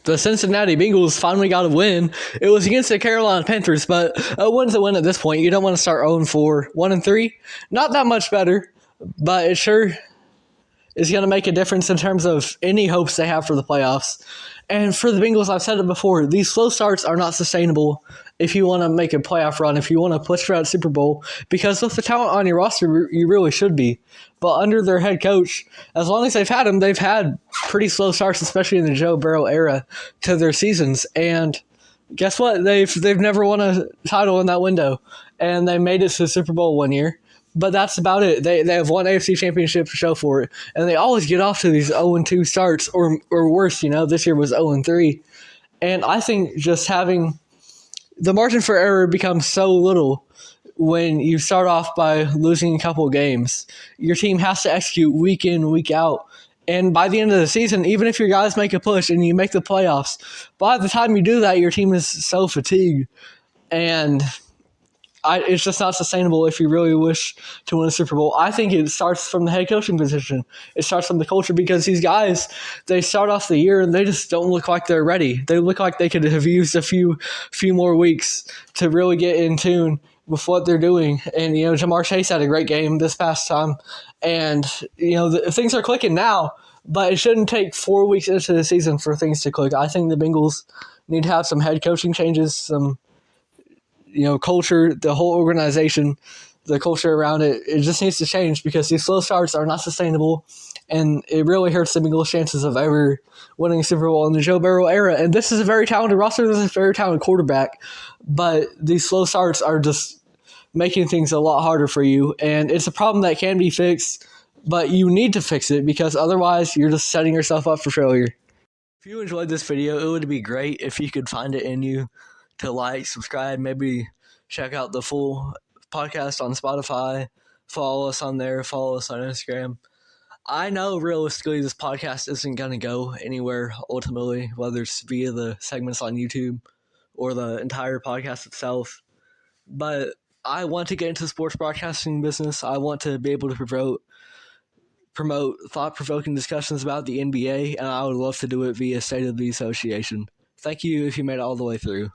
the Cincinnati Bengals finally got a win. It was against the Carolina Panthers, but a win's a win at this point. You don't want to start 0-4. 1-3, not that much better, but it sure is going to make a difference in terms of any hopes they have for the playoffs. And for the Bengals, I've said it before, these slow starts are not sustainable if you want to make a playoff run, if you want to push for that Super Bowl, because with the talent on your roster, you really should be. But under their head coach, as long as they've had him, they've had pretty slow starts, especially in the Joe Burrow era, to their seasons. And guess what? They've never won a title in that window, and they made it to the Super Bowl one year. But that's about it. They have one AFC championship to show for it, and they always get off to these 0-2 starts, or worse. This year was 0-3, and I think just having the margin for error becomes so little when you start off by losing a couple of games. Your team has to execute week in, week out. And by the end of the season, even if your guys make a push and you make the playoffs, by the time you do that, your team is so fatigued. And it's just not sustainable if you really wish to win a Super Bowl. I think it starts from the head coaching position. It starts from the culture, because these guys, they start off the year and they just don't look like they're ready. They look like they could have used a few more weeks to really get in tune with what they're doing. And, Jamar Chase had a great game this past time. And, things are clicking now, but it shouldn't take 4 weeks into the season for things to click. I think the Bengals need to have some head coaching changes, some culture, the whole organization, the culture around it, it just needs to change, because these slow starts are not sustainable, and it really hurts the Bengals' chances of ever winning a Super Bowl in the Joe Burrow era. And this is a very talented roster, this is a very talented quarterback, but these slow starts are just making things a lot harder for you, and it's a problem that can be fixed, but you need to fix it, because otherwise you're just setting yourself up for failure. If you enjoyed this video, it would be great if you could find it in you to like, subscribe, maybe check out the full podcast on Spotify, follow us on there, follow us on Instagram. I know realistically this podcast isn't going to go anywhere ultimately, whether it's via the segments on YouTube or the entire podcast itself, but I want to get into the sports broadcasting business. I want to be able to promote thought-provoking discussions about the NBA, and I would love to do it via State of the Association. Thank you if you made it all the way through.